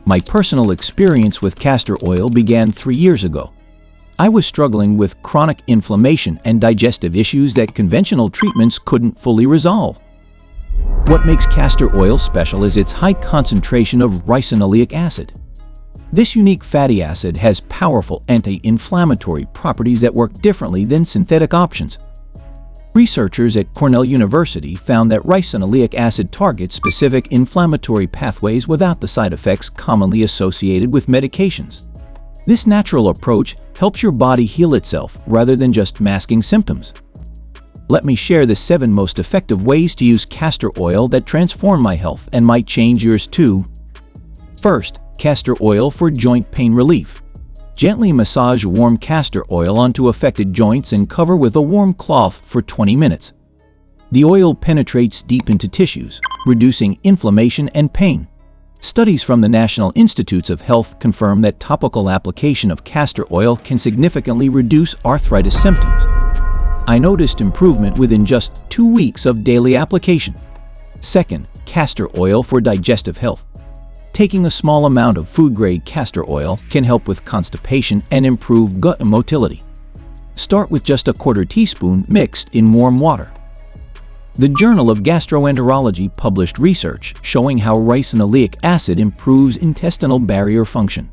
My personal experience with castor oil began 3 years ago. I was struggling with chronic inflammation and digestive issues that conventional treatments couldn't fully resolve. What makes castor oil special is its high concentration of ricinoleic acid. This unique fatty acid has powerful anti-inflammatory properties that work differently than synthetic options. Researchers at Cornell University found that ricinoleic acid targets specific inflammatory pathways without the side effects commonly associated with medications. This natural approach helps your body heal itself rather than just masking symptoms. Let me share the 7 most effective ways to use castor oil that transform my health and might change yours too. First, castor oil for joint pain relief. Gently massage warm castor oil onto affected joints and cover with a warm cloth for 20 minutes. The oil penetrates deep into tissues, reducing inflammation and pain. Studies from the National Institutes of Health confirm that topical application of castor oil can significantly reduce arthritis symptoms. I noticed improvement within just 2 weeks of daily application. Second, castor oil for digestive health. Taking a small amount of food-grade castor oil can help with constipation and improve gut motility. Start with just a 1/4 teaspoon mixed in warm water. The Journal of Gastroenterology published research showing how ricinoleic acid improves intestinal barrier function.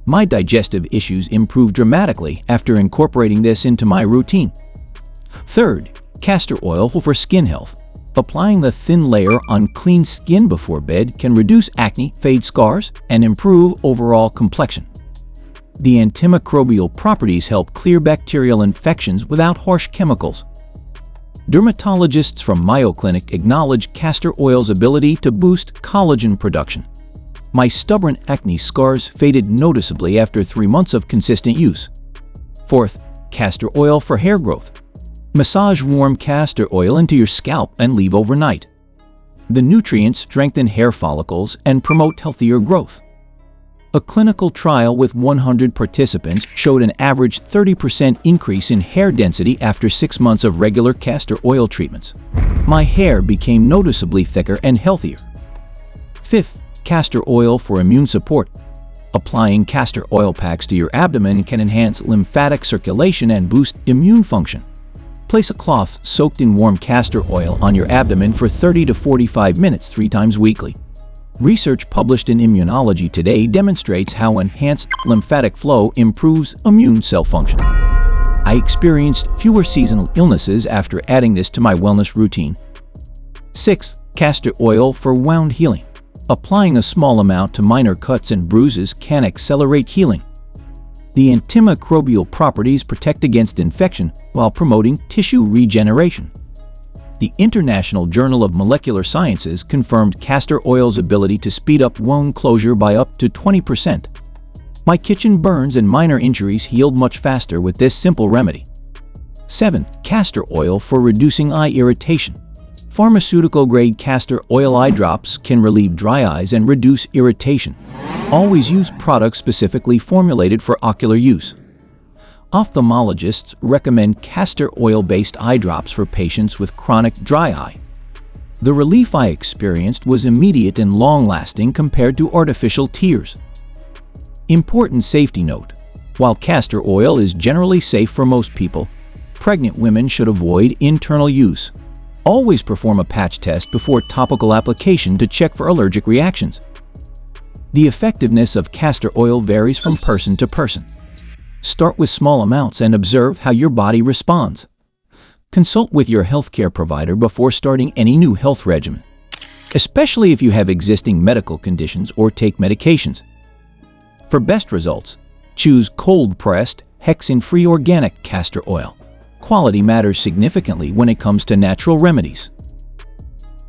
My digestive issues improved dramatically after incorporating this into my routine. Third, castor oil for skin health. Applying the thin layer on clean skin before bed can reduce acne, fade scars, and improve overall complexion. The antimicrobial properties help clear bacterial infections without harsh chemicals. Dermatologists from Mayo Clinic acknowledge castor oil's ability to boost collagen production. My stubborn acne scars faded noticeably after 3 months of consistent use. Fourth, castor oil for hair growth. Massage warm castor oil into your scalp and leave overnight. The nutrients strengthen hair follicles and promote healthier growth. A clinical trial with 100 participants showed an average 30% increase in hair density after 6 months of regular castor oil treatments. My hair became noticeably thicker and healthier. Fifth, castor oil for immune support. Applying castor oil packs to your abdomen can enhance lymphatic circulation and boost immune function. Place a cloth soaked in warm castor oil on your abdomen for 30 to 45 minutes 3 times weekly. Research published in Immunology Today demonstrates how enhanced lymphatic flow improves immune cell function. I experienced fewer seasonal illnesses after adding this to my wellness routine. 6. Castor oil for wound healing. Applying a small amount to minor cuts and bruises can accelerate healing. The antimicrobial properties protect against infection while promoting tissue regeneration. The International Journal of Molecular Sciences confirmed castor oil's ability to speed up wound closure by up to 20%. My kitchen burns and minor injuries healed much faster with this simple remedy. 7. Castor oil for reducing eye irritation. Pharmaceutical-grade castor oil eye drops can relieve dry eyes and reduce irritation. Always use products specifically formulated for ocular use. Ophthalmologists recommend castor oil-based eye drops for patients with chronic dry eye. The relief I experienced was immediate and long-lasting compared to artificial tears. Important safety note: while castor oil is generally safe for most people, pregnant women should avoid internal use. Always perform a patch test before topical application to check for allergic reactions. The effectiveness of castor oil varies from person to person. Start with small amounts and observe how your body responds. Consult with your healthcare provider before starting any new health regimen, especially if you have existing medical conditions or take medications. For best results, choose cold-pressed, hexane-free organic castor oil. Quality matters significantly when it comes to natural remedies.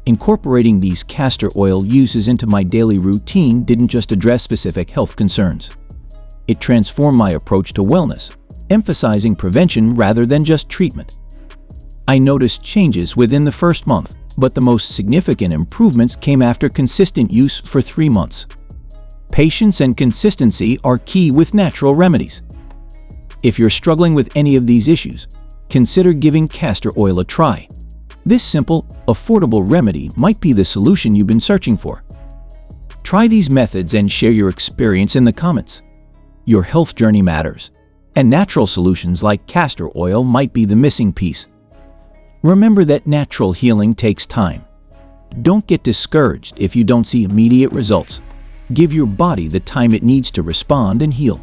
Incorporating these castor oil uses into my daily routine didn't just address specific health concerns. It transformed my approach to wellness, emphasizing prevention rather than just treatment. I noticed changes within the first month, but the most significant improvements came after consistent use for 3 months. Patience and consistency are key with natural remedies. If you're struggling with any of these issues, consider giving castor oil a try. This simple, affordable remedy might be the solution you've been searching for. Try these methods and share your experience in the comments. Your health journey matters, and natural solutions like castor oil might be the missing piece. Remember that natural healing takes time. Don't get discouraged if you don't see immediate results. Give your body the time it needs to respond and heal.